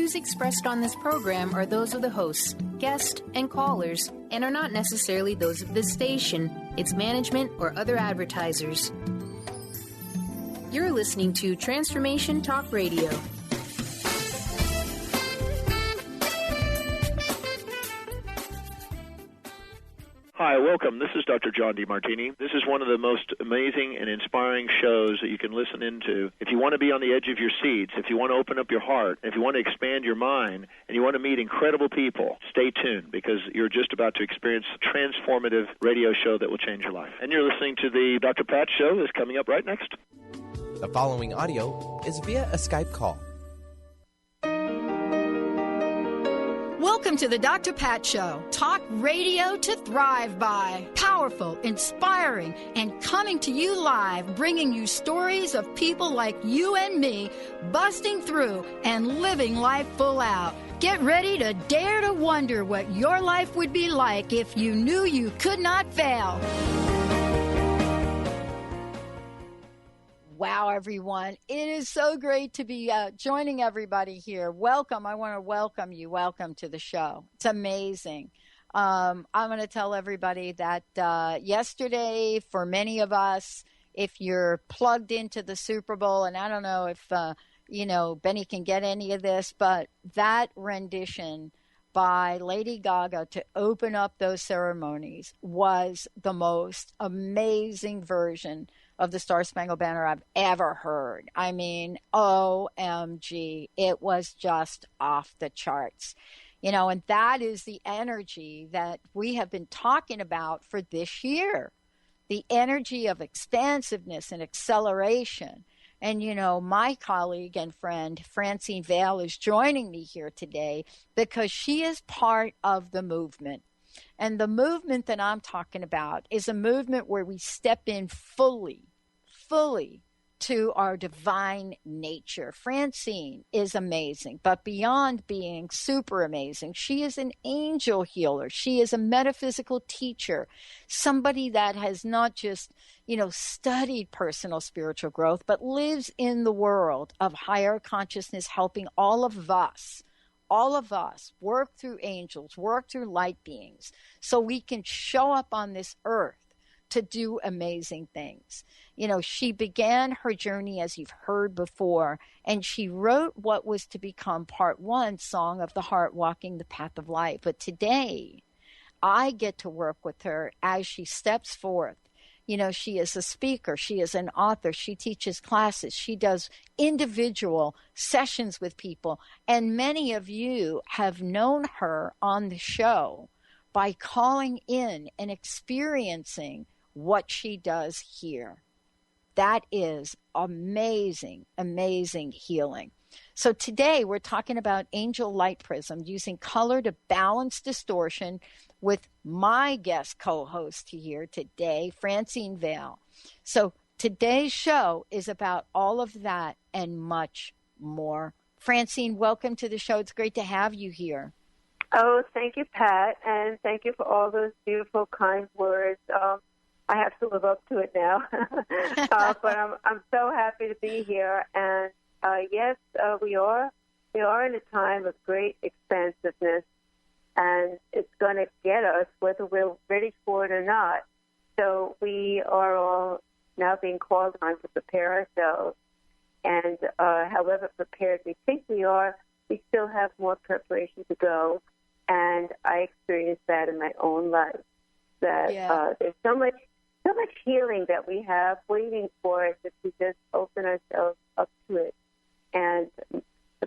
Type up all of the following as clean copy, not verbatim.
views expressed on this program are those of the hosts, guests, and callers, and are not necessarily those of this station, its management, or other advertisers. You're listening to Transformation Talk Radio. Hi, welcome. This is Dr. John DeMartini. This is one of the most amazing and inspiring shows that you can listen into. If you want to be on the edge of your seats, if you want to open up your heart, if you want to expand your mind, and you want to meet incredible people, stay tuned because you're just about to experience a transformative radio show that will change your life. And you're listening to the Dr. Pat Show that's coming up right next. The following audio is via a Skype call. Welcome to the Dr. Pat Show. Talk radio to thrive by. Powerful, inspiring, and coming to you live, bringing you stories of people like you and me busting through and living life full out. Get ready to dare to wonder what your life would be like if you knew you could not fail. Wow, everyone. It is so great to be joining everybody here. Welcome. I want to welcome you. Welcome to the show. It's amazing. I'm going to tell everybody that yesterday, for many of us, if you're plugged into the Super Bowl, and I don't know if, Benny can get any of this, but that rendition by Lady Gaga to open up those ceremonies was the most amazing version of the Star Spangled Banner I've ever heard. I mean, OMG, it was just off the charts. And that is the energy that we have been talking about for this year, the energy of expansiveness and acceleration. And, my colleague and friend, Francine Vale, is joining me here today because she is part of the movement. And the movement that I'm talking about is a movement where we step in fully to our divine nature. Francine is amazing, but beyond being super amazing, she is an angel healer. She is a metaphysical teacher, somebody that has not just, studied personal spiritual growth, but lives in the world of higher consciousness, helping all of us work through angels, work through light beings, so we can show up on this earth to do amazing things. She began her journey, as you've heard before, and she wrote what was to become part one, Song of the Heart, Walking the Path of Life. But today, I get to work with her as she steps forth. She is a speaker. She is an author. She teaches classes. She does individual sessions with people. And many of you have known her on the show by calling in and experiencing what she does here. That is amazing, amazing healing. So today we're talking about Angel Light Prism, using color to balance distortion, with my guest co-host here today, Francine Vale. So today's show is about all of that and much more. Francine, welcome to the show. It's great to have you here. Oh, thank you, Pat, and thank you for all those beautiful, kind words. I have to live up to it now, but I'm so happy to be here. And yes, we are in a time of great expansiveness, and it's going to get us whether we're ready for it or not. So we are all now being called on to prepare ourselves. And however prepared we think we are, we still have more preparation to go. And I experienced that in my own life. That there's so much healing that we have waiting for us if we just open ourselves up to it. And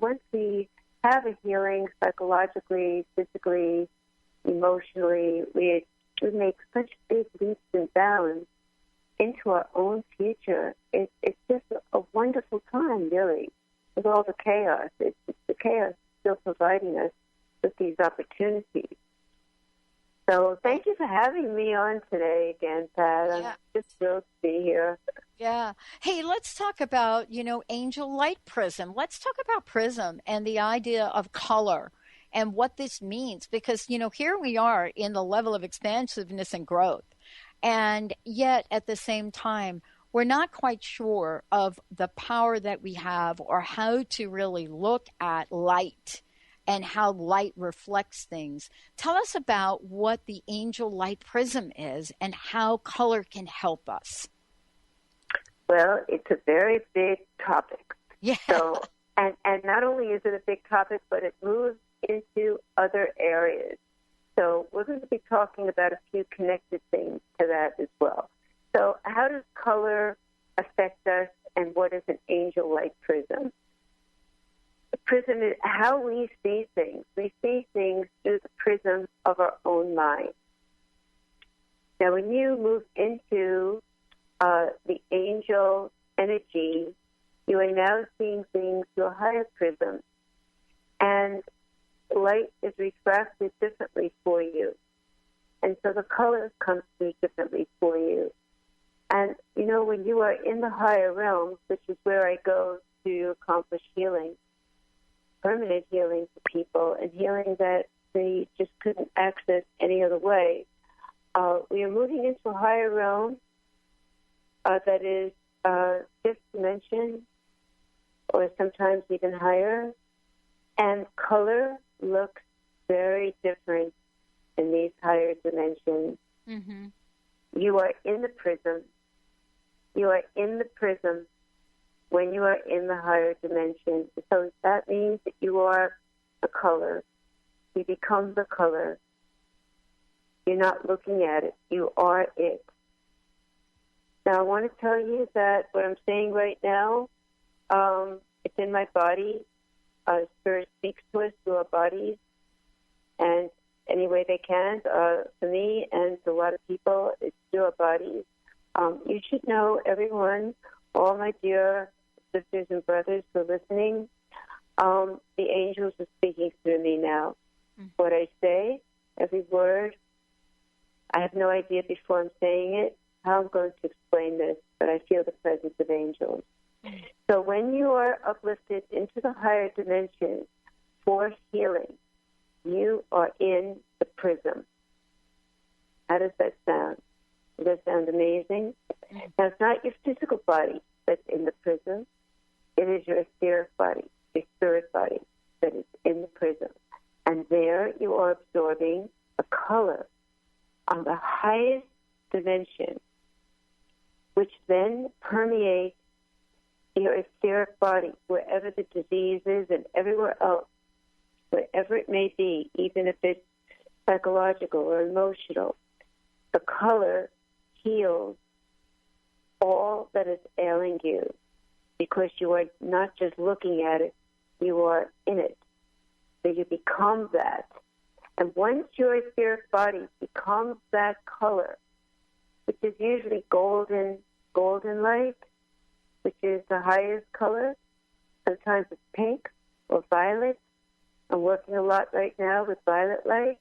once we have a healing psychologically, physically, emotionally, we make such big leaps and bounds into our own future. It's just a wonderful time, really, with all the chaos. It's the chaos still providing us with these opportunities. So thank you for having me on today again, Pat. I'm just thrilled to be here. Yeah. Hey, let's talk about, Angel Light Prism. Let's talk about Prism and the idea of color and what this means. Because, here we are in the level of expansiveness and growth. And yet, at the same time, we're not quite sure of the power that we have or how to really look at light and how light reflects things. Tell us about what the angel light prism is and how color can help us. Well, it's a very big topic. Yeah. So, and not only is it a big topic, but it moves into other areas. So we're going to be talking about a few connected things to that as well. So how does color affect us, and what is an angel light prism? The prism is how we see things. We see things through the prism of our own mind. Now, when you move into the angel energy, you are now seeing things through a higher prism, and light is refracted differently for you. And so the colors come through differently for you. And, you know, when you are in the higher realms, which is where I go to accomplish healing, permanent healing for people, and healing that they just couldn't access any other way, we are moving into a higher realm that is fifth dimension, or sometimes even higher, and color looks very different in these higher dimensions. Mm-hmm. You are in the prism. You are in the prism when you are in the higher dimension. So that means that you are the color. You become the color. You're not looking at it. You are it. Now, I want to tell you that what I'm saying right now, it's in my body. Spirit speaks to us through our bodies, and any way they can. For me and to a lot of people, it's through our bodies. You should know, everyone, all my dear sisters and brothers who are listening, the angels are speaking through me now. Mm-hmm. What I say, every word, I have no idea before I'm saying it how I'm going to explain this, but I feel the presence of angels. Mm-hmm. So when you are uplifted into the higher dimensions for healing, you are in the prism. How does that sound? Does that sound amazing? Now, it's not your physical body that's in the prism. It is your etheric body, your spirit body that is in the prism. And there you are absorbing a color on the highest dimension, which then permeates your etheric body, wherever the disease is and everywhere else, wherever it may be, even if it's psychological or emotional. The color heals all that is ailing you, because you are not just looking at it, you are in it. So you become that. And once your etheric body becomes that color, which is usually golden light, which is the highest color, sometimes it's pink or violet. I'm working a lot right now with violet light.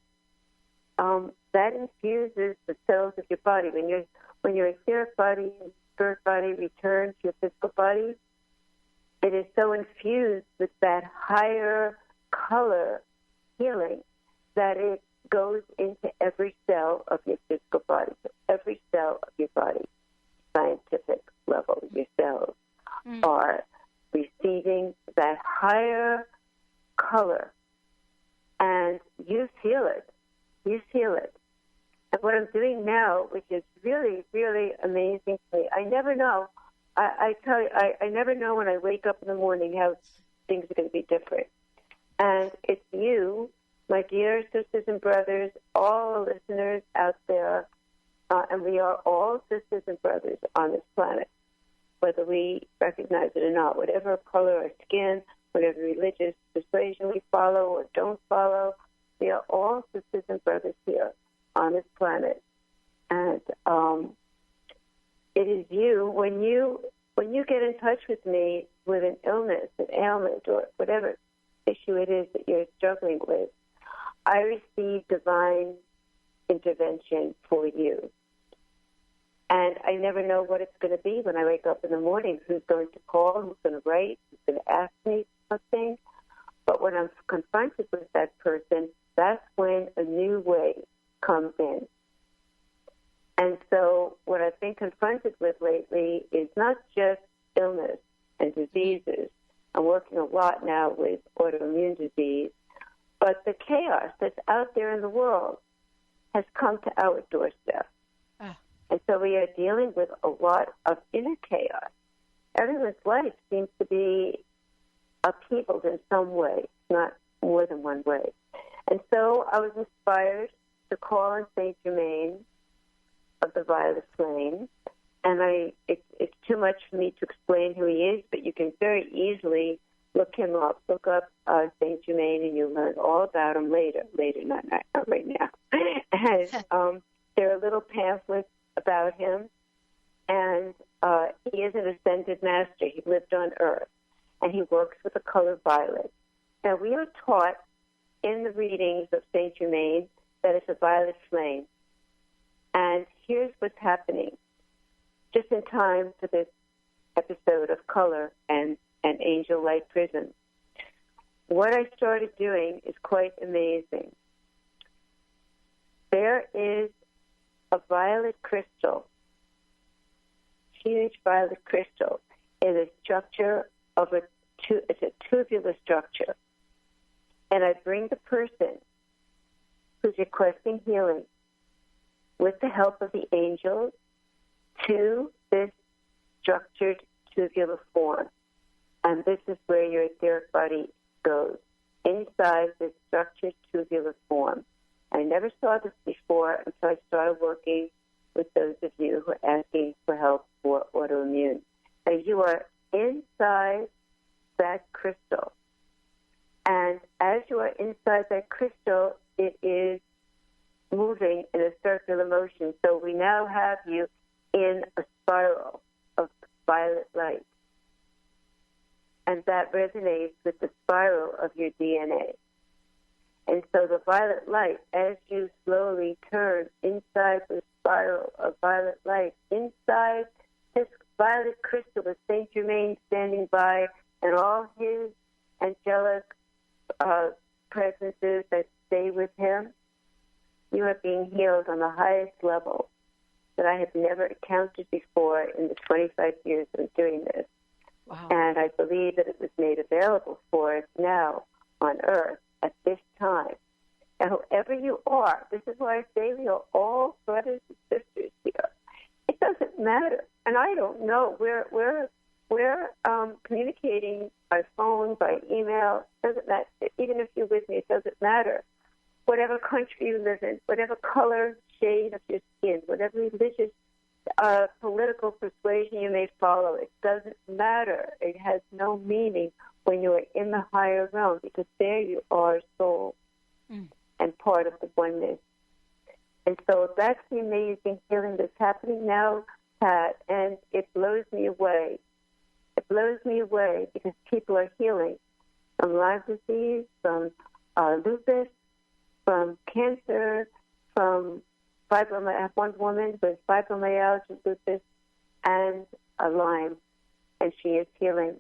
That infuses the cells of your body. When your etheric body and spirit body return to your physical body, it is so infused with that higher color healing that it goes into every cell of your physical body. So every cell of your body, scientific level, your cells are receiving that higher color, and you feel it. You feel it. And what I'm doing now, which is really, really amazing to me, I never know. I tell you, I never know when I wake up in the morning how things are going to be different. And it's you, my dear sisters and brothers, all listeners out there, and we are all sisters and brothers on this planet, whether we recognize it or not, whatever color our skin, whatever religious persuasion we follow or don't follow, we are all sisters and brothers here on this planet. And it is you, when you get in touch with me with an illness, an ailment, or whatever issue it is that you're struggling with, I receive divine intervention for you. And I never know what it's going to be when I wake up in the morning, who's going to call, who's going to write, who's going to ask me something. But when I'm confronted with that person, that's when a new way comes in. And so what I've been confronted with lately is not just illness and diseases. I'm working a lot now with autoimmune disease, But the chaos that's out there in the world has come to our doorstep. And so we are dealing with a lot of inner chaos. Everyone's life seems to be upheavaled in some way, not more than one way. And so I was inspired to call on Saint Germain of the Violet Flame. And it's too much for me to explain who he is, but you can very easily look him up, look up Saint Germain, and you'll learn all about him later, not right now. And there are little pamphlets about him, and he is an ascended master. He lived on Earth, and he works with the color violet. Now, we are taught in the readings of Saint Germain that it's a violet flame. And here's what's happening. Just in time for this episode of Color and Angel Light Prism, what I started doing is quite amazing. There is a violet crystal, huge violet crystal, in a structure of it's a tubular structure. And I bring the person who's requesting healing with the help of the angels to this structured tubular form. And this is where your etheric body goes, inside this structured tubular form. I never saw this before until I started working with those of you who are asking for help for autoimmune. And you are inside that crystal. And as you are inside that crystal, it is moving in a circular motion. So we now have you in a spiral of violet light. And that resonates with the spiral of your DNA. And so the violet light, as you slowly turn inside the spiral of violet light, inside this violet crystal with Saint Germain standing by and all his angelic presences that stay with him, you are being healed on the highest level that I have never encountered before in the 25 years of doing this. Wow. And I believe that it was made available for us now on Earth at this time. And whoever you are, this is why I say we are all brothers and sisters here. It doesn't matter. And I don't know. We're communicating by phone, by email. It doesn't matter. Even if you're with me, it doesn't matter. Whatever country you live in, whatever color, shade of your skin, whatever religious, political persuasion you may follow, it doesn't matter. It has no meaning when you are in the higher realm, because there you are soul and part of the oneness. And so that's the amazing healing that's happening now, Pat, and it blows me away. It blows me away because people are healing from Lyme disease, from lupus, from cancer, from fibromyalgia. I have one woman with fibromyalgia, lupus, and a Lyme, and she is healing.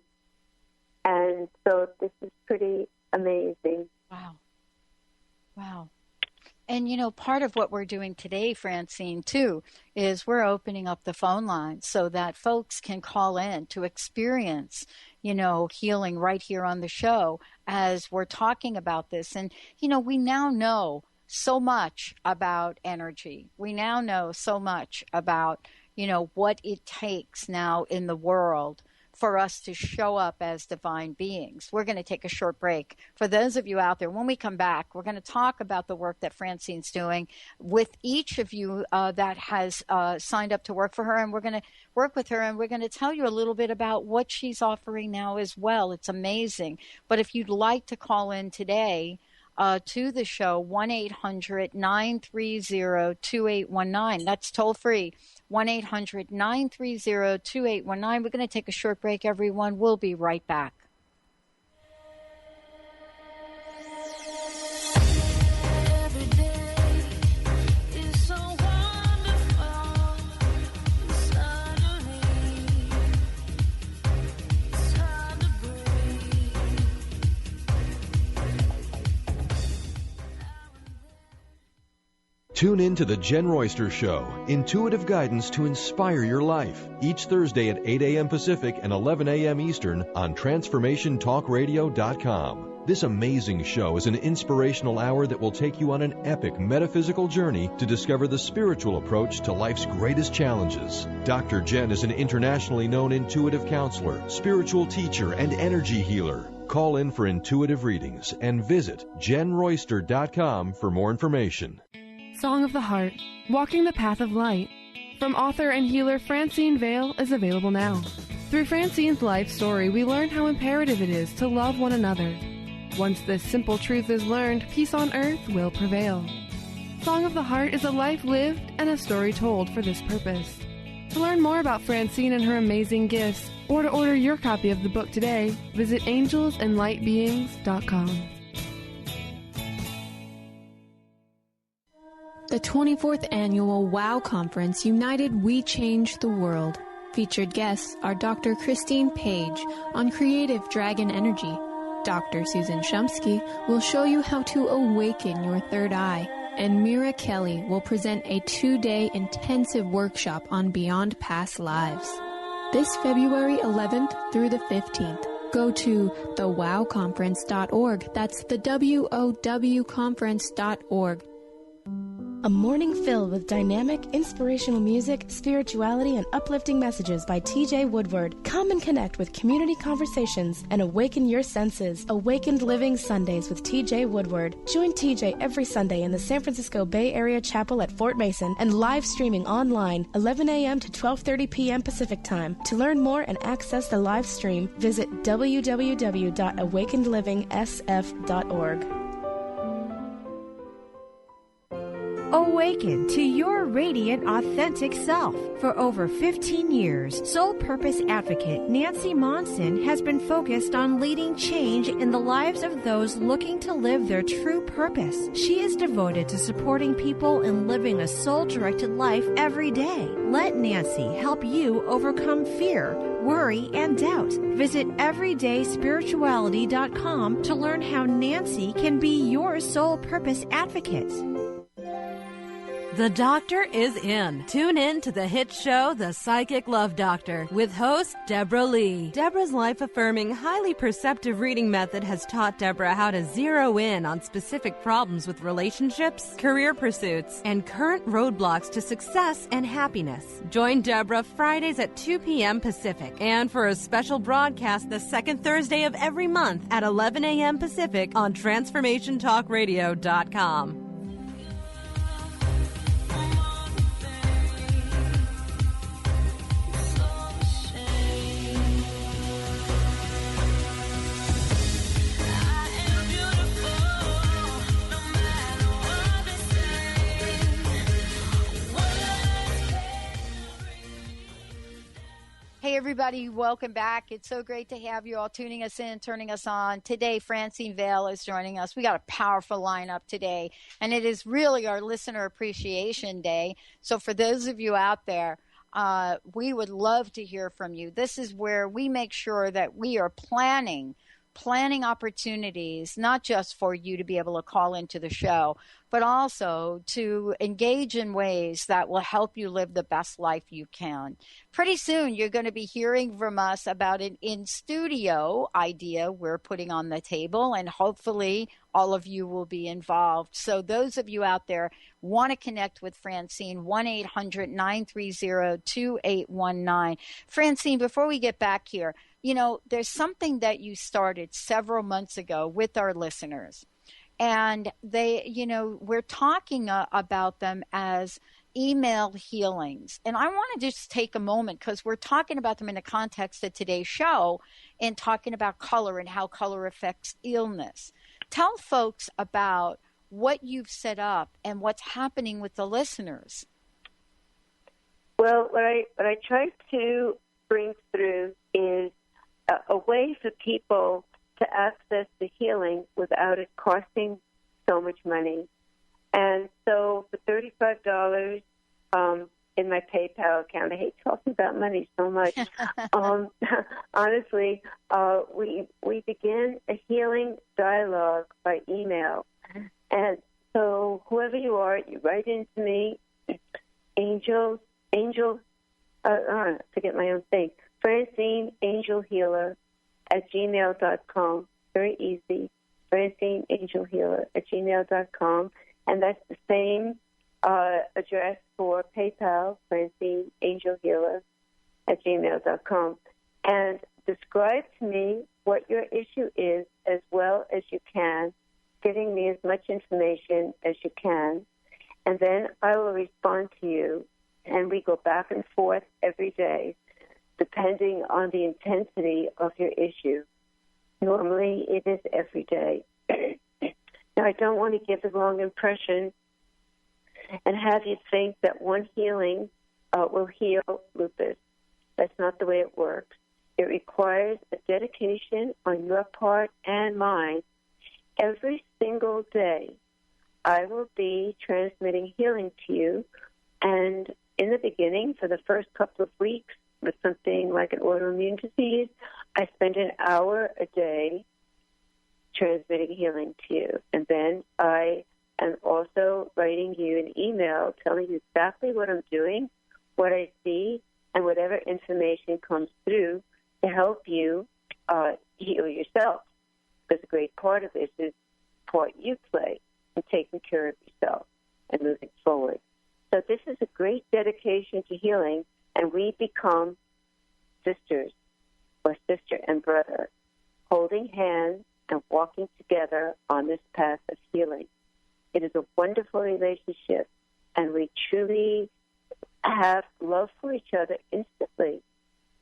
And so this is pretty amazing. Wow. Wow. And, you know, part of what we're doing today, Francine, too, is we're opening up the phone lines so that folks can call in to experience, you know, healing right here on the show as we're talking about this. And, you know, we now know so much about energy. We now know so much about, you know, what it takes now in the world for us to show up as divine beings. We're going to take a short break. For those of you out there, when we come back, we're going to talk about the work that Francine's doing with each of you that has signed up to work for her, and we're going to work with her, and we're going to tell you a little bit about what she's offering now as well. It's amazing. But if you'd like to call in today to the show, 1-800-930-2819. That's toll free. 1-800-930-2819. We're going to take a short break, everyone. We'll be right back. Tune in to The Jen Royster Show, intuitive guidance to inspire your life, each Thursday at 8 a.m. Pacific and 11 a.m. Eastern on TransformationTalkRadio.com. This amazing show is an inspirational hour that will take you on an epic metaphysical journey to discover the spiritual approach to life's greatest challenges. Dr. Jen is an internationally known intuitive counselor, spiritual teacher, and energy healer. Call in for intuitive readings and visit jenroyster.com for more information. Song of the Heart, Walking the Path of Light, from author and healer Francine Vale, is available now. Through Francine's life story, we learn how imperative it is to love one another. Once this simple truth is learned, peace on earth will prevail. Song of the Heart is a life lived and a story told for this purpose. To learn more about Francine and her amazing gifts, or to order your copy of the book today, visit angelsandlightbeings.com. The 24th Annual WOW Conference, United We Change the World. Featured guests are Dr. Christine Page on Creative Dragon Energy. Dr. Susan Shumsky will show you how to awaken your third eye. And Mira Kelly will present a 2-day intensive workshop on Beyond Past Lives. This February 11th through the 15th. Go to thewowconference.org. That's the WOW A morning filled with dynamic, inspirational music, spirituality, and uplifting messages by T.J. Woodward. Come and connect with community conversations and awaken your senses. Awakened Living Sundays with T.J. Woodward. Join T.J. every Sunday in the San Francisco Bay Area Chapel at Fort Mason and live streaming online 11 a.m. to 12:30 p.m. Pacific Time. To learn more and access the live stream, visit www.awakenedlivingsf.org. Awaken to your radiant, authentic self. For over 15 years, Soul Purpose Advocate Nancy Monson has been focused on leading change in the lives of those looking to live their true purpose. She is devoted to supporting people in living a soul-directed life every day. Let Nancy help you overcome fear, worry, and doubt. Visit everydayspirituality.com to learn how Nancy can be your Soul Purpose Advocate. The Doctor is in. Tune in to the hit show, The Psychic Love Doctor, with host Deborah Lee. Deborah's life-affirming, highly perceptive reading method has taught Deborah how to zero in on specific problems with relationships, career pursuits, and current roadblocks to success and happiness. Join Deborah Fridays at 2 p.m. Pacific, and for a special broadcast the second Thursday of every month at 11 a.m. Pacific on TransformationTalkRadio.com. Hey, everybody, welcome back. It's so great to have you all tuning us in, turning us on. Today, Francine Vale is joining us. We got a powerful lineup today, and it is really our Listener Appreciation Day. So for those of you out there, we would love to hear from you. This is where we make sure that we are planning opportunities, not just for you to be able to call into the show, but also to engage in ways that will help you live the best life you can. Pretty soon, you're going to be hearing from us about an in-studio idea we're putting on the table, and hopefully all of you will be involved. So those of you out there want to connect with Francine, 1-800-930-2819. Francine, before we get back here, you know, there's something that you started several months ago with our listeners. And they, you know, we're talking about them as email healings. And I want to just take a moment because we're talking about them in the context of today's show and talking about color and how color affects illness. Tell folks about what you've set up and what's happening with the listeners. Well, what I try to bring through is a way for people to access the healing without it costing so much money. And so for $35 in my PayPal account, I hate talking about money so much. Honestly, we begin a healing dialogue by email. And so whoever you are, you write into me, forget my own thing, Francine Angel Healer at gmail.com. Very easy. FrancineAngelHealer@gmail.com, and that's the same address for PayPal, FrancineAngelHealer@gmail.com. And describe to me what your issue is as well as you can, giving me as much information as you can, and then I will respond to you, and we go back and forth every day, depending on the intensity of your issue. Normally, it is every day. Now, I don't want to give the wrong impression and have you think that one healing will heal lupus. That's not the way it works. It requires a dedication on your part and mine. Every single day, I will be transmitting healing to you, and in the beginning, for the first couple of weeks, with something like an autoimmune disease, I spend an hour a day transmitting healing to you. And then I am also writing you an email telling you exactly what I'm doing, what I see, and whatever information comes through to help you heal yourself. Because a great part of this is the part you play in taking care of yourself and moving forward. So this is a great dedication to healing, and we become sisters or sister and brother, holding hands and walking together on this path of healing. It is a wonderful relationship, and we truly have love for each other instantly.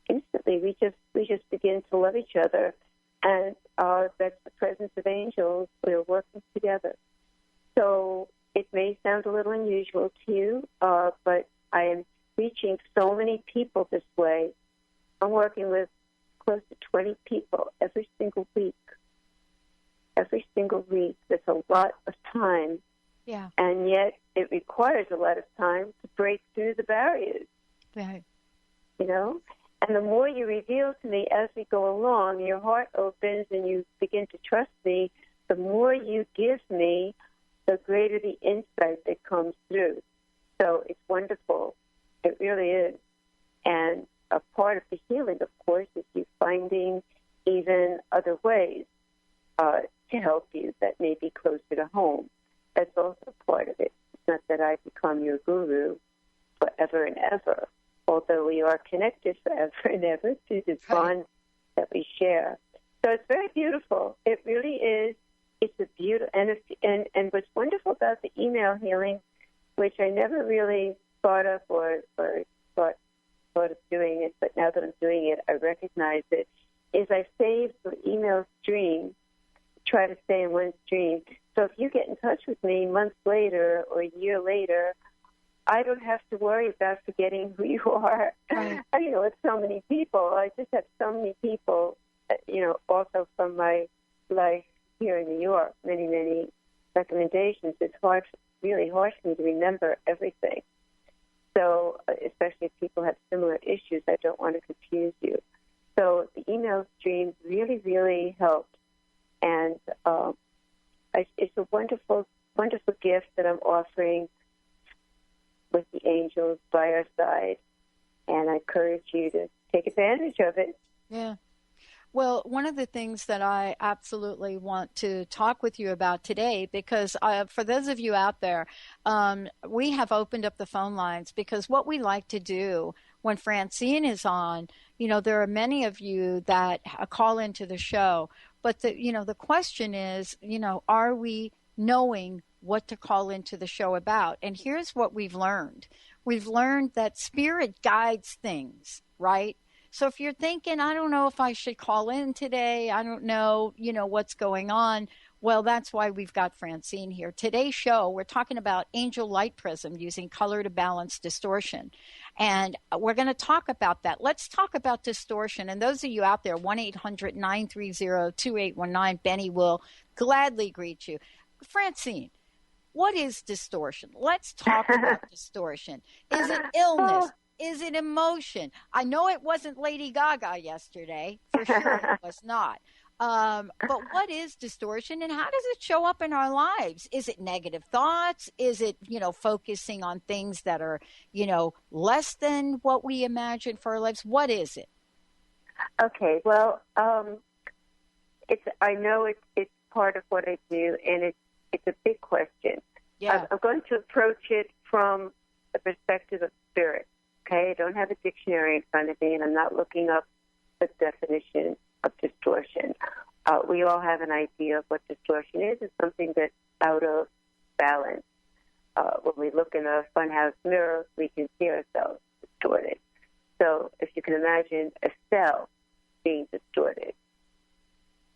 Instantly, we just begin to love each other, and that's the presence of angels. We're working together. So it may sound a little unusual to you, but I am reaching so many people this way. I'm working with close to 20 people every single week. Every single week. That's a lot of time. Yeah. And yet it requires a lot of time to break through the barriers. Right. You know? And the more you reveal to me as we go along, your heart opens and you begin to trust me, the more you give me, the greater the insight that comes through. So it's wonderful. It really is. And a part of the healing, of course, is you finding even other ways to help you that may be closer to home. That's also part of it. It's not that I become your guru forever and ever, although we are connected forever and ever through this bond that we share. So it's very beautiful. It really is. It's a beautiful, and what's wonderful about the email healing, which I never really thought of or thought of doing it, but now that I'm doing it, I recognize it, is I save the email stream, try to stay in one stream. So if you get in touch with me months later or a year later, I don't have to worry about forgetting who you are. Right. With so many people. I just have so many people, also from my life here in New York, many, many recommendations. It's really hard for me to remember everything. So, especially if people have similar issues, I don't want to confuse you. So the email stream really, really helped. And it's a wonderful, wonderful gift that I'm offering with the angels by our side. And I encourage you to take advantage of it. Yeah. Well, one of the things that I absolutely want to talk with you about today, because for those of you out there, we have opened up the phone lines because what we like to do when Francine is on, there are many of you that call into the show, but the question is, are we knowing what to call into the show about? And here's what we've learned. We've learned that spirit guides things, right? So if you're thinking, I don't know if I should call in today, I don't know, what's going on, well, that's why we've got Francine here. Today's show, we're talking about angel light prism using color to balance distortion. And we're going to talk about that. Let's talk about distortion. And those of you out there, 1-800-930-2819, Benny will gladly greet you. Francine, what is distortion? Let's talk about distortion. Is it illness? Is it emotion? I know it wasn't Lady Gaga yesterday. For sure it was not. But what is distortion and how does it show up in our lives? Is it negative thoughts? Is it, focusing on things that are, less than what we imagine for our lives? What is it? Okay, well, I know it's part of what I do, and it's a big question. Yeah. I'm going to approach it from the perspective of spirit. Okay, I don't have a dictionary in front of me, and I'm not looking up the definition of distortion. We all have an idea of what distortion is. It's something that's out of balance. When we look in a funhouse mirror, we can see ourselves distorted. So if you can imagine a cell being distorted,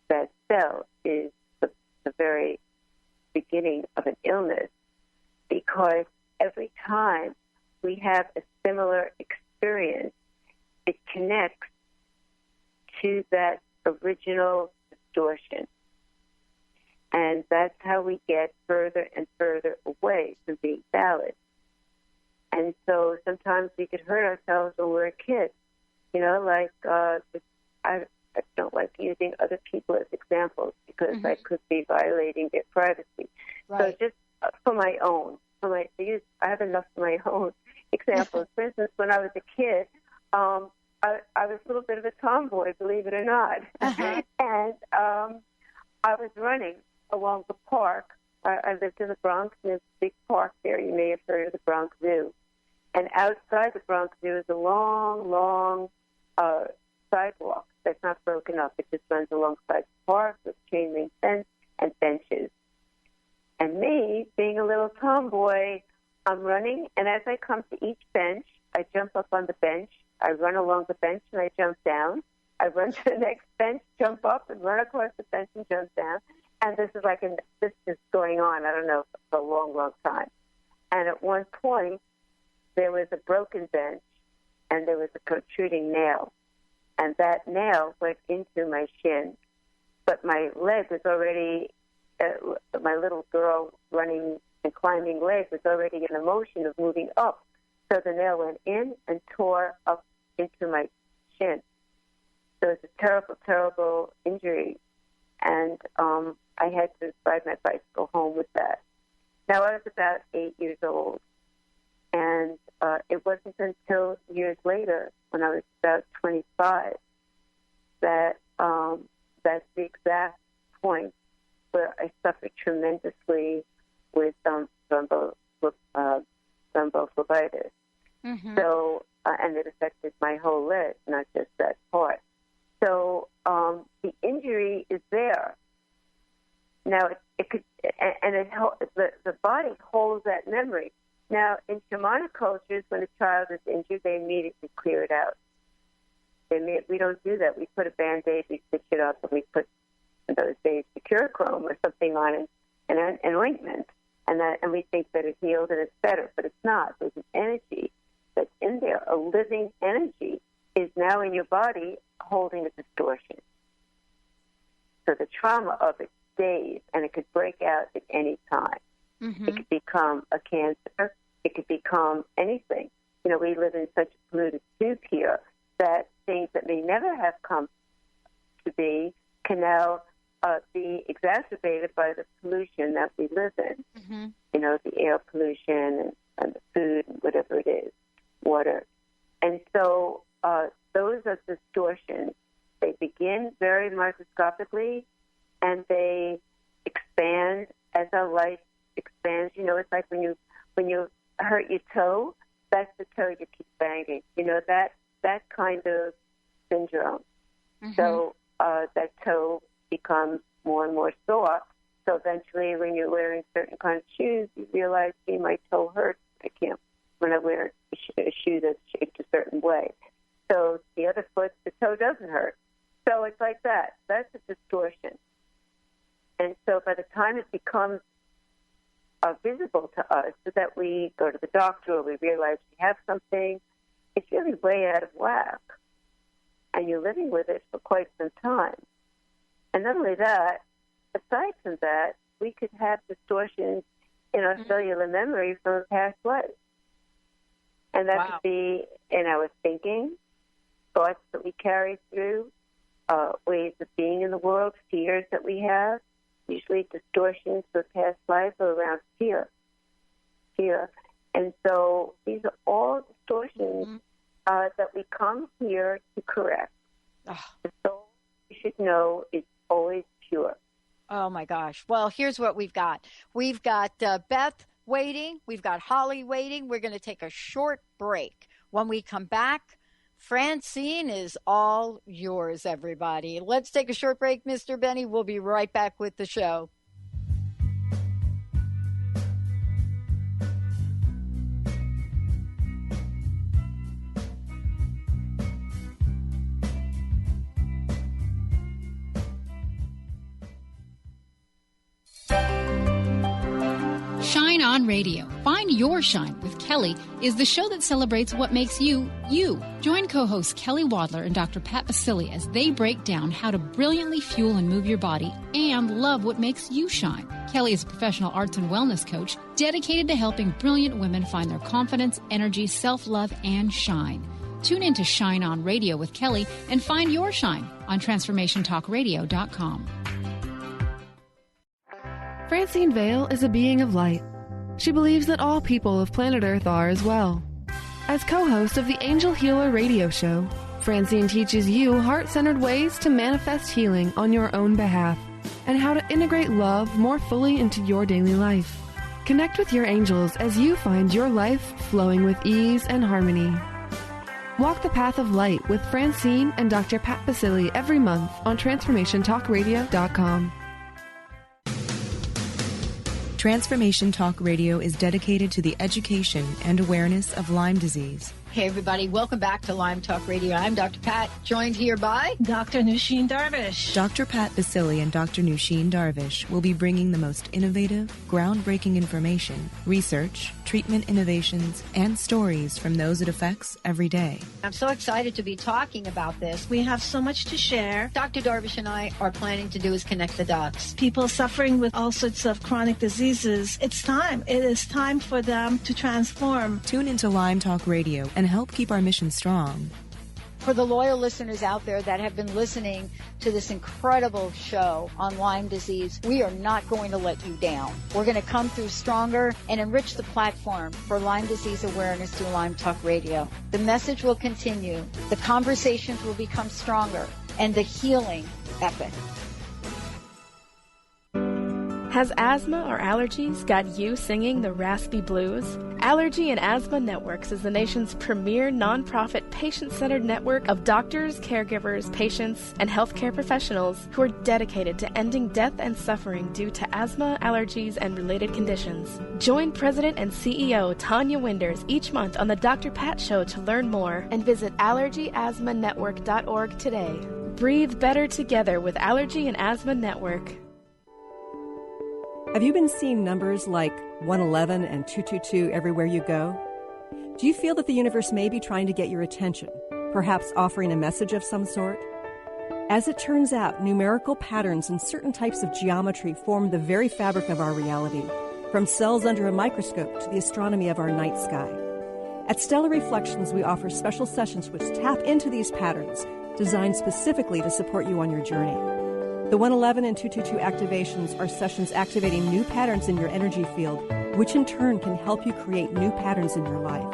that cell is the very beginning of an illness, because every time we have a similar experience, it connects to that original distortion. And that's how we get further and further away from being valid. And so sometimes we could hurt ourselves when we're a kid. I don't like using other people as examples because I could be violating their privacy. Right. So just for my own, I have enough for my own examples. For instance, when I was a kid, I was a little bit of a tomboy, believe it or not. And I was running along the park. I lived in the Bronx, and there's a big park there. You may have heard of the Bronx Zoo. And outside the Bronx Zoo is a long, long sidewalk that's not broken up. It just runs alongside the park with chain link fence and benches. And me, being a little tomboy, I'm running, and as I come to each bench, I jump up on the bench. I run along the bench, and I jump down. I run to the next bench, jump up, and run across the bench and jump down. And this is going on, I don't know, for a long, long time. And at one point, there was a broken bench, and there was a protruding nail. And that nail went into my shin. But my leg was already, my little girl running and climbing leg was already in the motion of moving up. So the nail went in and tore up into my shin. So it's a terrible, terrible injury. And I had to ride my bicycle home with that. Now, I was about 8 years old. And it wasn't until years later, when I was about 25, that that's the exact point where I suffered tremendously with thrombophlebitis. So, and it affected my whole leg, not just that part. So the injury is there. Now, it could, and the body holds that memory. Now, in shamanic cultures, when a child is injured, they immediately clear it out. We don't do that. We put a Band-Aid, we stitch it up, and we put, in those days, Securochrome or something on it, and an ointment, and we think that it's healed and it's better, but it's not. There's an energy that's in there. A living energy is now in your body holding a distortion. So the trauma of it stays, and it could break out at any time. It could become a cancer. It could become anything. We live in such a polluted soup here that things that may never have come to be can now be exacerbated by the pollution that we live in. The air pollution and the food and whatever it is, water. And so those are distortions. They begin very microscopically, and they expand as our life expands. It's like when you hurt your toe, that's the toe you keep banging. That kind of syndrome. So that toe becomes more and more sore. So eventually, when you're wearing certain kind of shoes, you realize, gee, my toe hurts. I can't when I wear a shoe that's shaped a certain way. So the other foot, the toe doesn't hurt. So it's like that. That's a distortion. And so by the time it becomes visible to us, so that we go to the doctor or we realize we have something, it's really way out of whack. And you're living with it for quite some time. And not only that, aside from that, we could have distortions in our cellular memory from a past life. And that could be in our thinking, thoughts that we carry through, ways of being in the world, fears that we have. Usually distortions of past life are around fear. And so these are all distortions that we come here to correct. The soul, you should know, is always pure. Oh, my gosh. Well, here's what we've got. We've got Beth waiting. We've got Holly waiting. We're going to take a short break. When we come back, Francine is all yours, everybody. Let's take a short break, Mr. Benny. We'll be right back with the show. Shine On Radio. Find Your Shine with Kelly is the show that celebrates what makes you, you. Join co-hosts Kelly Wadler and Dr. Pat Basili as they break down how to brilliantly fuel and move your body and love what makes you shine. Kelly is a professional arts and wellness coach dedicated to helping brilliant women find their confidence, energy, self-love, and shine. Tune in to Shine On Radio with Kelly and find your shine on TransformationTalkRadio.com. Francine Vale is a being of light. She believes that all people of planet Earth are as well. As co-host of the Angel Healer radio show, Francine teaches you heart-centered ways to manifest healing on your own behalf and how to integrate love more fully into your daily life. Connect with your angels as you find your life flowing with ease and harmony. Walk the path of light with Francine and Dr. Pat Basili every month on TransformationTalkRadio.com. Transformation Talk Radio is dedicated to the education and awareness of Lyme disease. Hey, everybody. Welcome back to Lyme Talk Radio. I'm Dr. Pat, joined here by Dr. Nusheen Darvish. Dr. Pat Basili and Dr. Nusheen Darvish will be bringing the most innovative, groundbreaking information, research, treatment innovations, and stories from those it affects every day. I'm so excited to be talking about this. We have so much to share. Dr. Darvish and I are planning to do is connect the dots. People suffering with all sorts of chronic diseases, it's time. It is time for them to transform. Tune into Lyme Talk Radio and help keep our mission strong. For the loyal listeners out there that have been listening to this incredible show on Lyme disease, we are not going to let you down. We're going to come through stronger and enrich the platform for Lyme disease awareness through Lyme Talk Radio. The message will continue, the conversations will become stronger, and the healing epic. Has asthma or allergies got you singing the raspy blues? Allergy and Asthma Networks is the nation's premier nonprofit patient-centered network of doctors, caregivers, patients, and healthcare professionals who are dedicated to ending death and suffering due to asthma, allergies, and related conditions. Join President and CEO Tanya Winders each month on the Dr. Pat Show to learn more and visit allergyasthmanetwork.org today. Breathe better together with Allergy and Asthma Network. Have you been seeing numbers like 111 and 222 everywhere you go? Do you feel that the universe may be trying to get your attention, perhaps offering a message of some sort? As it turns out, numerical patterns and certain types of geometry form the very fabric of our reality, from cells under a microscope to the astronomy of our night sky. At Stellar Reflections, we offer special sessions which tap into these patterns, designed specifically to support you on your journey. The 111 and 222 activations are sessions activating new patterns in your energy field, which in turn can help you create new patterns in your life.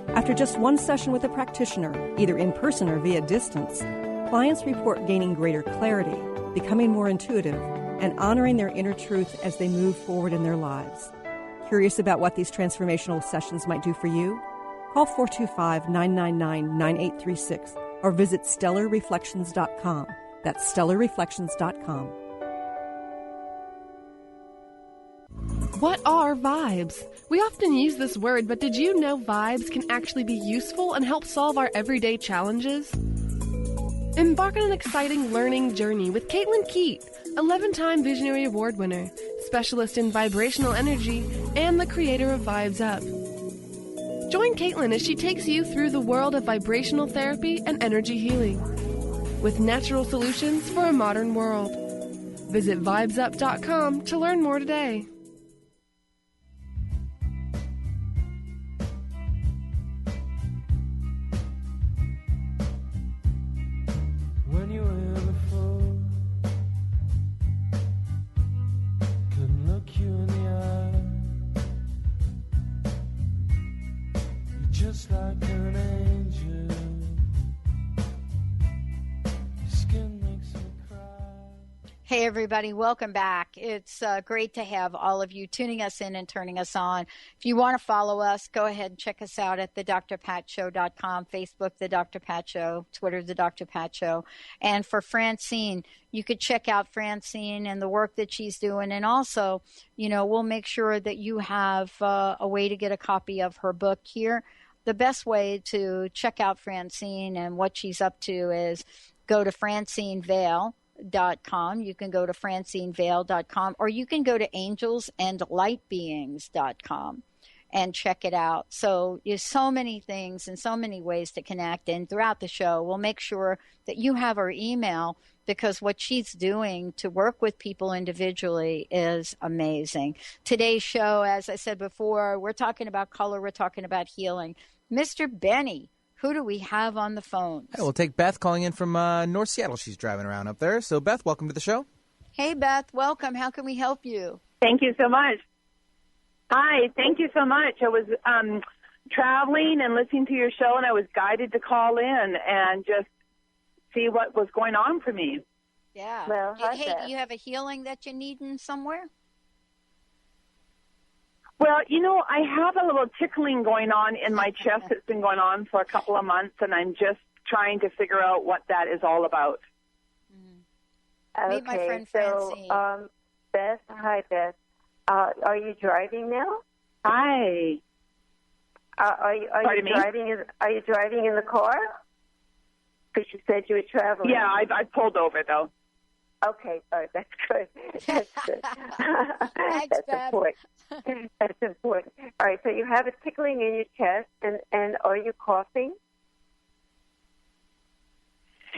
After just one session with a practitioner, either in person or via distance, clients report gaining greater clarity, becoming more intuitive, and honoring their inner truth as they move forward in their lives. Curious about what these transformational sessions might do for you? Call 425-999-9836 or visit stellarreflections.com. That's stellarreflections.com. What are vibes? We often use this word, but did you know vibes can actually be useful and help solve our everyday challenges? Embark on an exciting learning journey with Caitlin Keat, 11-time Visionary Award winner, specialist in vibrational energy, and the creator of Vibes Up. Join Caitlin as she takes you through the world of vibrational therapy and energy healing, with natural solutions for a modern world. Visit vibesup.com to learn more today. When you were before, couldn't look you in the eye. You're just like an angel. Hey, everybody. Welcome back. It's great to have all of you tuning us in and turning us on. If you want to follow us, go ahead and check us out at thedrpatshow.com, Facebook, The Dr. Pat Show, Twitter, The Dr. Pat Show. And for Francine, you could check out Francine and the work that she's doing. And also, we'll make sure that you have a way to get a copy of her book here. The best way to check out Francine and what she's up to is go to FrancineVale.com. You can go to FrancineVale.com, or you can go to AngelsAndLightBeings.com and check it out. So there's so many things and so many ways to connect. And throughout the show, we'll make sure that you have her email, because what she's doing to work with people individually is amazing. Today's show, as I said before, we're talking about color, we're talking about healing. Mr. Benny, who do we have on the phone? Hey, we'll take Beth calling in from North Seattle. She's driving around up there. So, Beth, welcome to the show. Hey, Beth, welcome. How can we help you? Thank you so much. Hi, thank you so much. I was traveling and listening to your show, and I was guided to call in and just see what was going on for me. Yeah. Well, hey, do you have a healing that you need in somewhere? Well, I have a little tickling going on in my chest. It's been going on for a couple of months, and I'm just trying to figure out what that is all about. Okay, Meet my friend Francine. So, Beth, hi, Beth. Are you driving now? Hi. Are you driving? Are you driving in the car? Because you said you were traveling. Yeah, I pulled over though. Okay, all right, that's good. That's good. Thanks, that's important. That's important. All right, so you have a tickling in your chest, and are you coughing?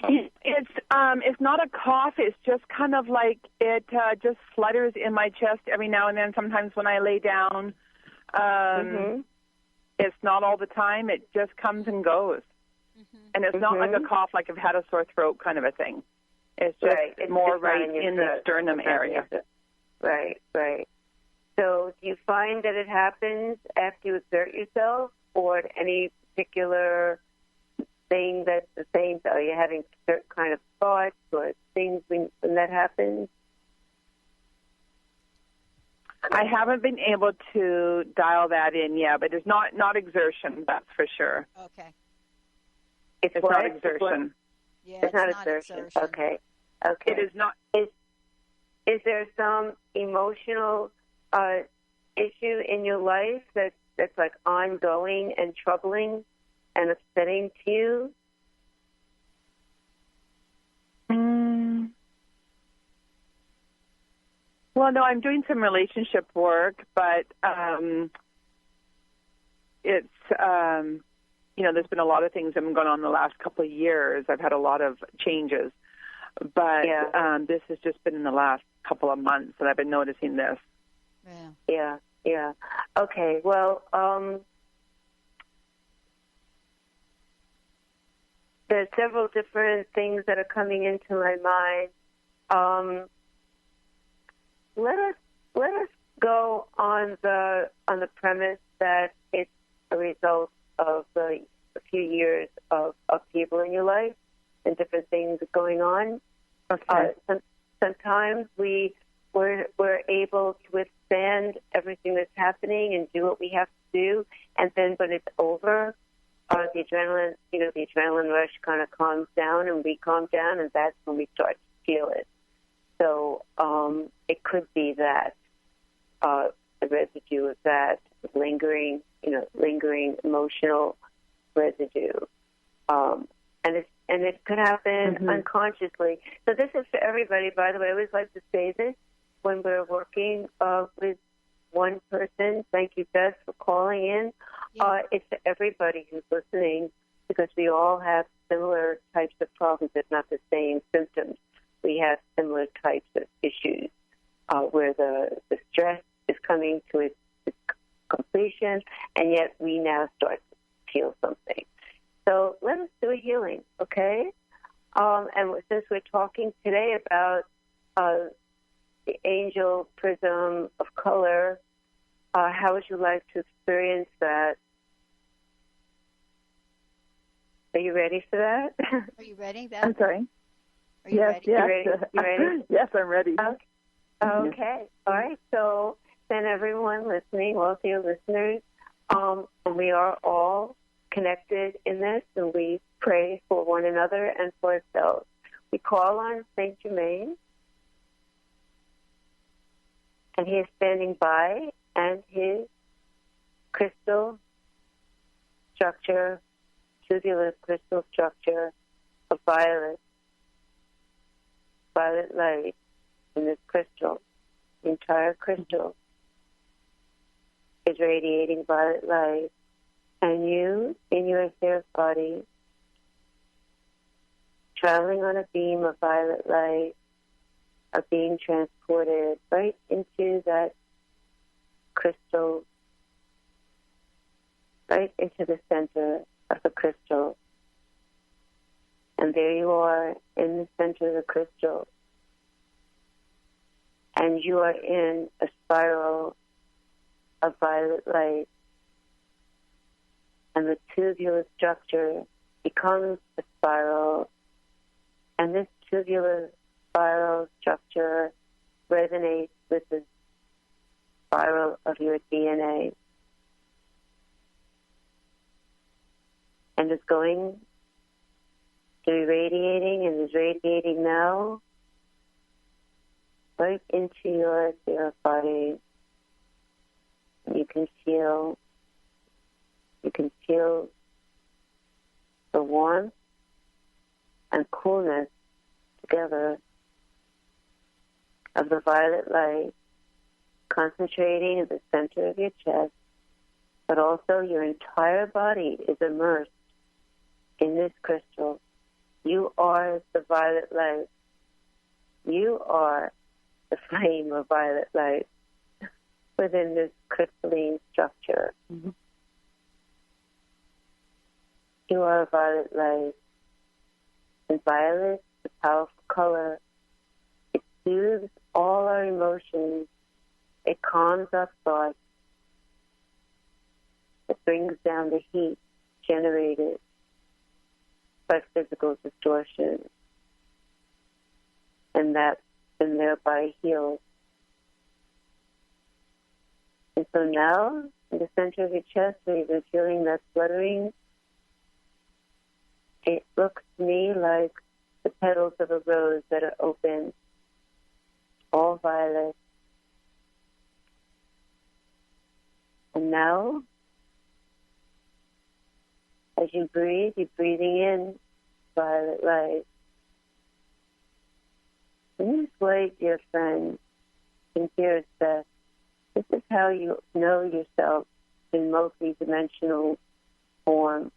It's not a cough. It's just kind of like it just flutters in my chest every now and then. Sometimes when I lay down, it's not all the time. It just comes and goes, and it's not like a cough, like I've had a sore throat kind of a thing. It's just more right in the sternum area. Right. So do you find that it happens after you exert yourself, or at any particular thing that's the same? Are you having certain kind of thoughts or things when that happens? I haven't been able to dial that in yet, but it's not exertion, that's for sure. Okay. It's not exertion. Yeah, it's not exertion. Okay. It is not. Is there some emotional issue in your life that's like ongoing and troubling and upsetting to you? Well, no, I'm doing some relationship work, but it's there's been a lot of things that have been going on in the last couple of years. I've had a lot of changes. But this has just been in the last couple of months that I've been noticing this. Yeah. Okay, well, there's several different things that are coming into my mind. Let us go on the premise that it's a result of a few years of upheaval in your life and different things going on. Okay. Sometimes we're able to withstand everything that's happening and do what we have to do, and then when it's over, the adrenaline rush kind of calms down, and we calm down, and that's when we start to feel it. So it could be that the residue of that lingering emotional residue, and it could happen unconsciously. So this is for everybody, by the way. I always like to say this when we're working with one person. Thank you, Beth, for calling in. It's for everybody who's listening, because we all have similar types of problems, if not the same symptoms. We have similar types of issues where the stress is coming to its completion, and yet we now start to feel something. So let us do a healing, okay? And since we're talking today about the angel prism of color, how would you like to experience that? Are you ready for that? Are you ready? I'm sorry. Are you ready? Yes. You ready? Yes, I'm ready. Okay. All right. So then everyone listening, all of your listeners, we are all connected in this, and we pray for one another and for ourselves. We call on Saint Germain, and he is standing by, and his crystal structure, tubular crystal structure of violet light in this crystal. The entire crystal is radiating violet light, and you, in your etheric body, traveling on a beam of violet light, are being transported right into that crystal, right into the center of the crystal. And there you are in the center of the crystal. And you are in a spiral of violet light. And the tubular structure becomes a spiral. And this tubular spiral structure resonates with the spiral of your DNA. And is going to be radiating, and is radiating now right into your etheric body. You can feel the warmth and coolness together of the violet light concentrating at the center of your chest, but also your entire body is immersed in this crystal. You are the violet light. You are the flame of violet light within this crystalline structure. Mm-hmm. You are violet light. And violet, the powerful color, it soothes all our emotions. It calms our thoughts. It brings down the heat generated by physical distortion, and thereby heals. And so now, in the center of your chest, where you've been feeling that fluttering, it looks to me like the petals of a rose that are open, all violet. And now, as you breathe, you're breathing in violet light. In this way, dear friend, and dearest Beth, this is how you know yourself in multi-dimensional form.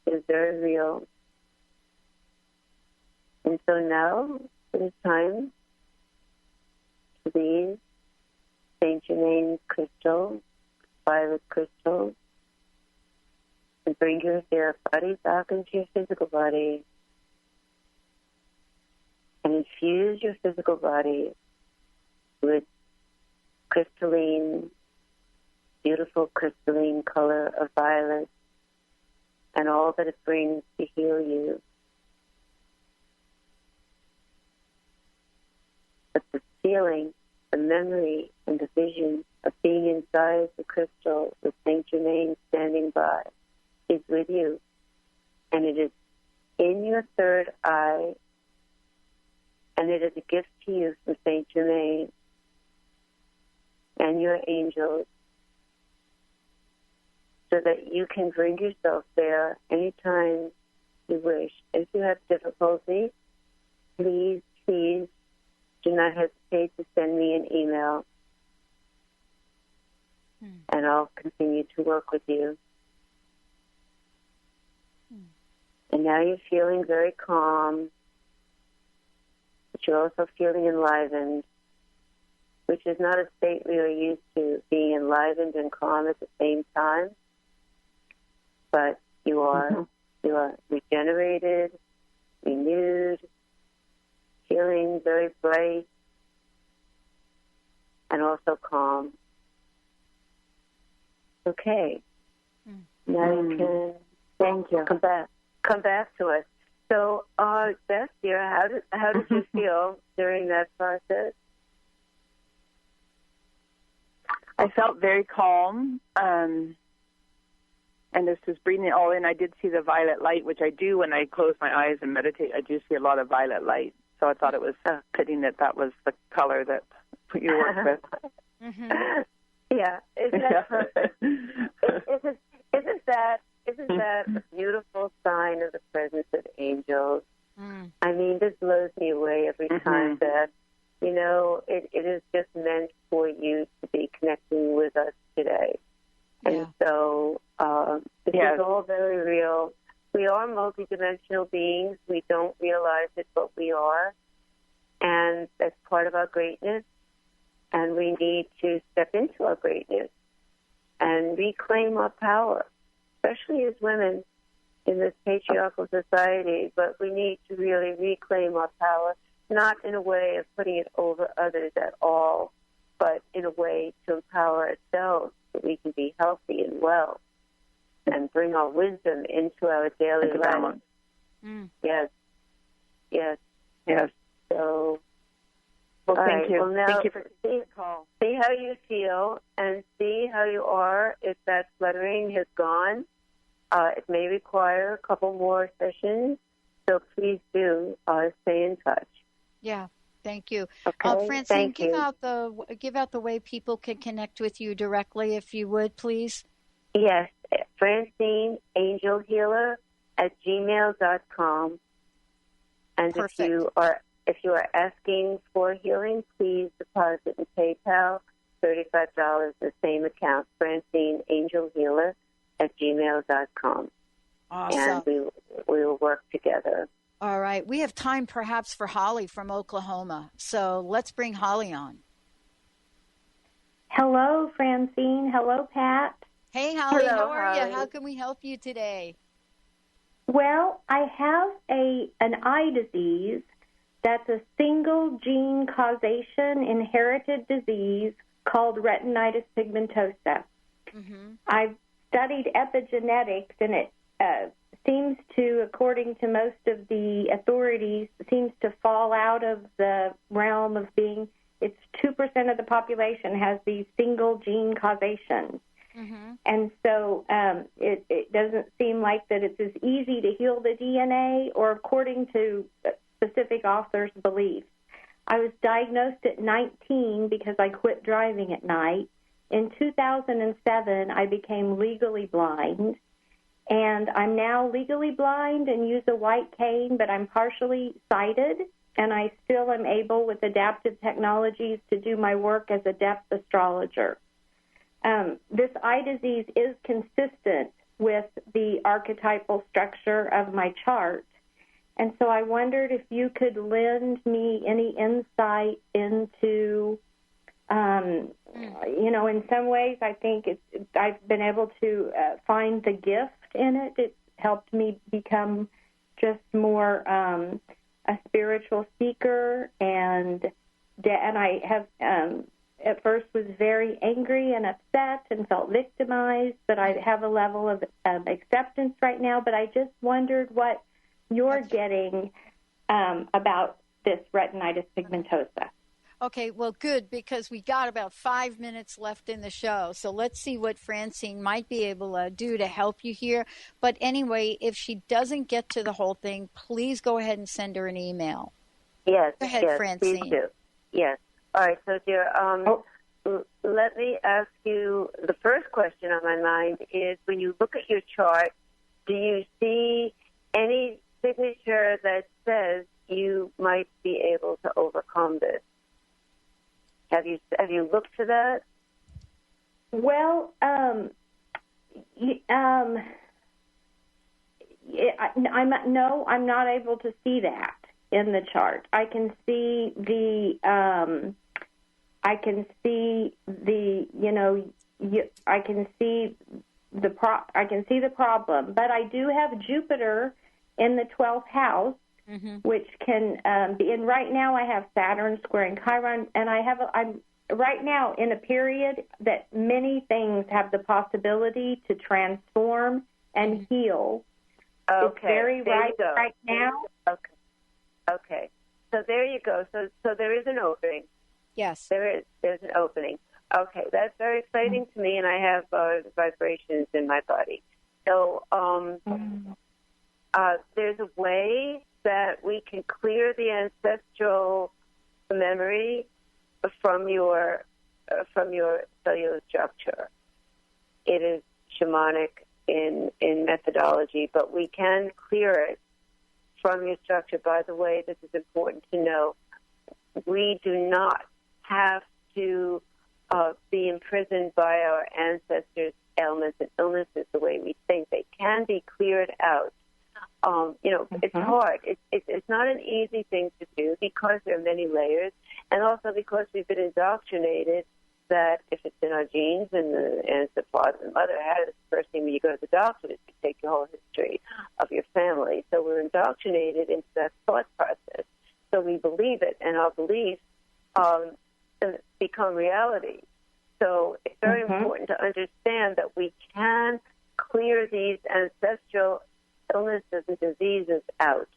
It is very real. And so now it is time to leave Saint Germain's crystal, violet crystal, and bring your etheric body back into your physical body, and infuse your physical body with crystalline, beautiful crystalline color of violet and all that it brings to heal you. But the feeling, the memory, and the vision of being inside the crystal with Saint Germain standing by is with you, and it is in your third eye, and it is a gift to you from Saint Germain and your angels, so that you can bring yourself there anytime you wish. If you have difficulty, please do not hesitate to send me an email, and I'll continue to work with you. And now you're feeling very calm, but you're also feeling enlivened, which is not a state we are used to, being enlivened and calm at the same time. But you are regenerated, renewed, feeling very bright, and also calm. Okay. Now you can come back to us. So, Beth, dear, how did you feel during that process? I felt very calm, and this was breathing it all in. I did see the violet light, which I do when I close my eyes and meditate. I do see a lot of violet light. So I thought it was fitting that was the color that you worked with. Mm-hmm. Yeah, isn't that perfect? Isn't that a beautiful sign of the presence of angels? Mm. I mean, this blows me away every time that, you know, it is just meant for you to be connecting with us today. Yeah. And so this is all very real. We are multidimensional beings. We don't realize it, but we are. And that's part of our greatness. And we need to step into our greatness and reclaim our power, especially as women in this patriarchal society. But we need to really reclaim our power, not in a way of putting it over others at all, but in a way to empower ourselves so we can be healthy and well and bring our wisdom into our daily life. Mm. Yes. Yes. Yes. So, well, thank you. Well, now, thank you for the call. See how you feel and see how you are. If that fluttering has gone, it may require a couple more sessions. So please do stay in touch. Yeah. Thank you. Okay. Francine, give out the way people can connect with you directly, if you would, please. Yes, Francine Angel Healer at gmail.com. And Perfect. if you are asking for healing, please deposit in PayPal, $35, the same account, Francine Angel Healer at gmail.com. Awesome. And we will work together. All right. We have time perhaps for Holly from Oklahoma. So let's bring Holly on. Hello, Francine. Hello, Pat. Hey, Holly. Hello, how are Holly. you? How can we help you today? Well, I have an eye disease that's a single gene causation inherited disease called retinitis pigmentosa. Mm-hmm. I've studied epigenetics, and it seems to, according to most of the authorities, seems to fall out of the realm of being, it's 2% of the population has these single gene causations. Mm-hmm. And so it doesn't seem like that it's as easy to heal the DNA, or according to specific authors' beliefs. I was diagnosed at 19 because I quit driving at night. In 2007, I became legally blind. And I'm now legally blind and use a white cane, but I'm partially sighted, and I still am able with adaptive technologies to do my work as a depth astrologer. This eye disease is consistent with the archetypal structure of my chart, and so I wondered if you could lend me any insight into, in some ways I think I've been able to find the gift in it. It helped me become just more a spiritual seeker, and I have at first was very angry and upset and felt victimized, but I have a level of acceptance right now. But I just wondered what you're getting about this retinitis pigmentosa. Okay, well, good, because we got about 5 minutes left in the show. So let's see what Francine might be able to do to help you here. But anyway, if she doesn't get to the whole thing, please go ahead and send her an email. Yes. Go ahead, Francine. Please do. Yes. All right, so dear, let me ask you, the first question on my mind is, when you look at your chart, do you see any signature that says you might be able to overcome this? Have you looked to that? Well, I'm not able to see that in the chart. I can see the problem, but I do have Jupiter in the 12th house, which can be. And right now, I have Saturn squaring Chiron, and I'm right now in a period that many things have the possibility to transform and heal. It's very right now. Okay. So there you go. So there is an opening. Yes. There's an opening. Okay, that's very exciting to me, and I have vibrations in my body. So there's a way that we can clear the ancestral memory from your cellular structure. It is shamanic in methodology, but we can clear it from your structure. By the way, this is important to know. We do not have to be imprisoned by our ancestors' ailments and illnesses the way we think. They can be cleared out. It's hard. It's not an easy thing to do because there are many layers, and also because we've been indoctrinated that if it's in our genes and the father and mother had it, the first thing when you go to the doctor is to take your whole history of your family. So we're indoctrinated into that thought process. So we believe it, and our beliefs become reality. So it's very important to understand that we can clear these ancestral illnesses and diseases out.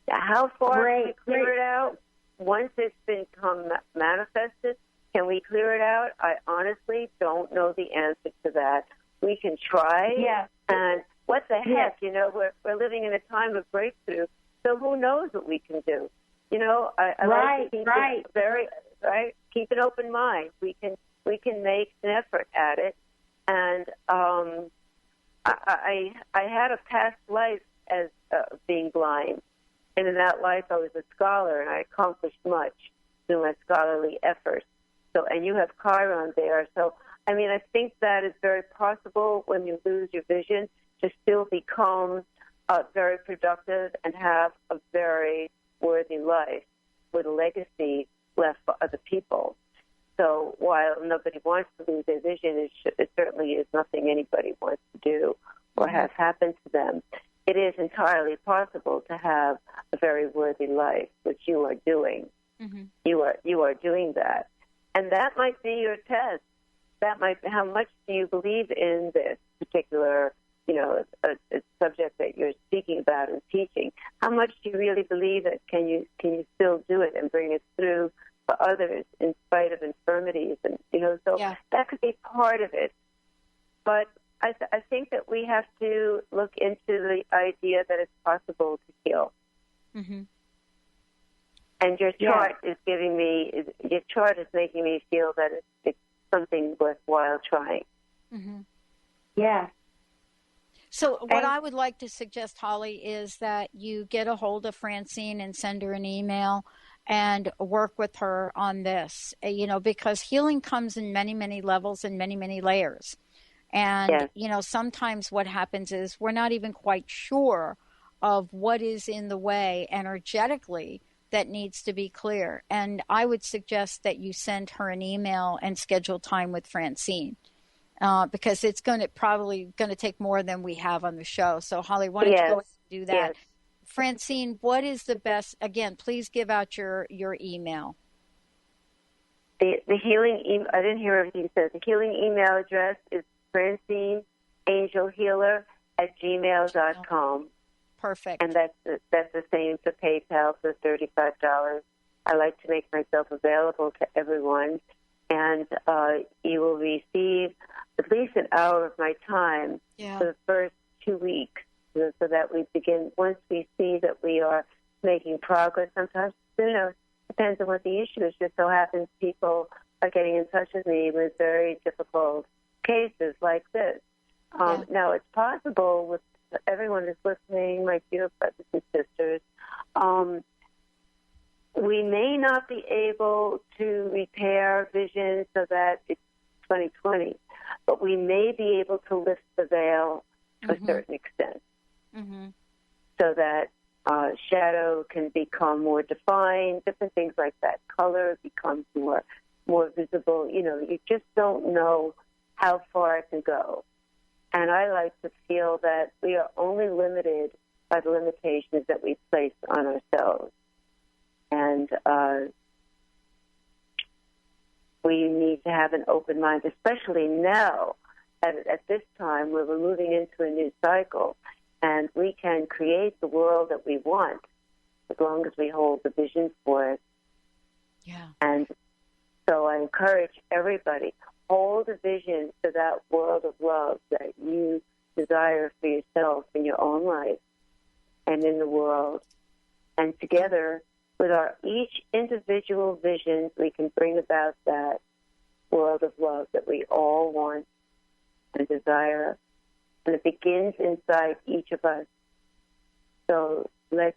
Now, how far can we clear it out? Once it's become manifested, can we clear it out? I honestly don't know the answer to that. We can try. Yeah. And what the heck? We're living in a time of breakthrough. So who knows what we can do? I like to keep keep an open mind. We can make an effort at it. And I had a past life as being blind, and in that life I was a scholar, and I accomplished much through my scholarly efforts. So, and you have Chiron there. So, I think that is very possible when you lose your vision to still become very productive and have a very worthy life with a legacy left for other people. So while nobody wants to lose their vision, it certainly is nothing anybody wants to do or have happen to them. It is entirely possible to have a very worthy life, which you are doing. You are doing that. And that might be your test. That might be how much do you believe in this particular, a subject that you're speaking about and teaching. How much do you really believe it? Can you still do it and bring it through for others in spite of infirmities? And that could be part of it. But I think that we have to look into the idea that it's possible to heal. And your chart is making me feel that it's something worthwhile trying. Yeah. So what I would like to suggest, Holly, is that you get a hold of Francine and send her an email and work with her on this, because healing comes in many, many levels and many, many layers. And, sometimes what happens is we're not even quite sure of what is in the way energetically that needs to be clear. And I would suggest that you send her an email and schedule time with Francine. Because it's probably going to take more than we have on the show. So, Holly, why don't you go ahead and do that? Yes. Francine, what is the best? Again, please give out your email. The healing I didn't hear everything you said. The healing email address is francineangelhealer@gmail.com. Perfect. And that's the same for PayPal for $35. I like to make myself available to everyone. And you will receive at least an hour of my time for the first 2 weeks, so that we begin. Once we see that we are making progress, sometimes, depends on what the issue is. Just so happens people are getting in touch with me with very difficult cases like this. Now, it's possible with everyone who's listening, my dear brothers and sisters, we may not be able to repair vision so that it's 20/20, but we may be able to lift the veil to a certain extent, so that shadow can become more defined, different things like that. Color becomes more visible. You just don't know how far it can go. And I like to feel that we are only limited by the limitations that we place on ourselves. And we need to have an open mind, especially now at this time where we're moving into a new cycle. And we can create the world that we want as long as we hold the vision for it. Yeah. And so I encourage everybody, hold a vision for that world of love that you desire for yourself in your own life and in the world. And together, with our each individual visions, we can bring about that world of love that we all want and desire. And it begins inside each of us. So let's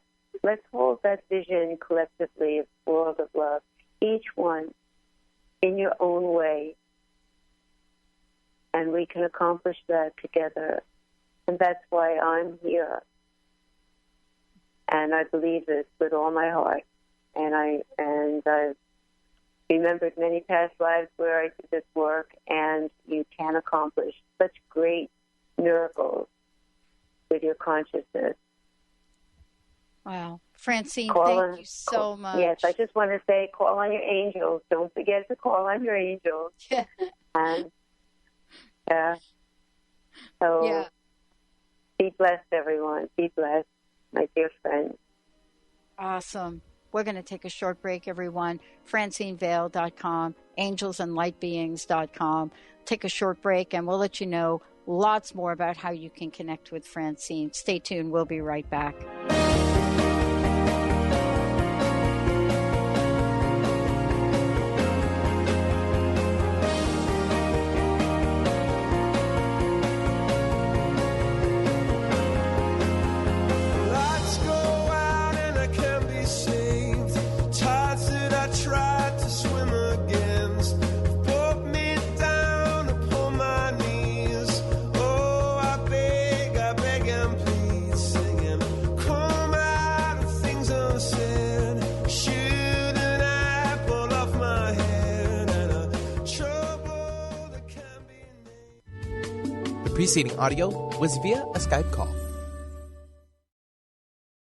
hold that vision collectively of world of love, each one in your own way. And we can accomplish that together. And that's why I'm here. And I believe this with all my heart. And I've remembered many past lives where I did this work, and you can accomplish such great miracles with your consciousness. Wow. Francine, thank you so much. Yes, I just want to say, call on your angels. Don't forget to call on your angels. Yeah. And, so be blessed, everyone. Be blessed, my dear friends. Awesome. We're going to take a short break, everyone. FrancineVale.com, angelsandlightbeings.com. Take a short break, and we'll let you know lots more about how you can connect with Francine. Stay tuned. We'll be right back. Preceding audio was via a Skype call.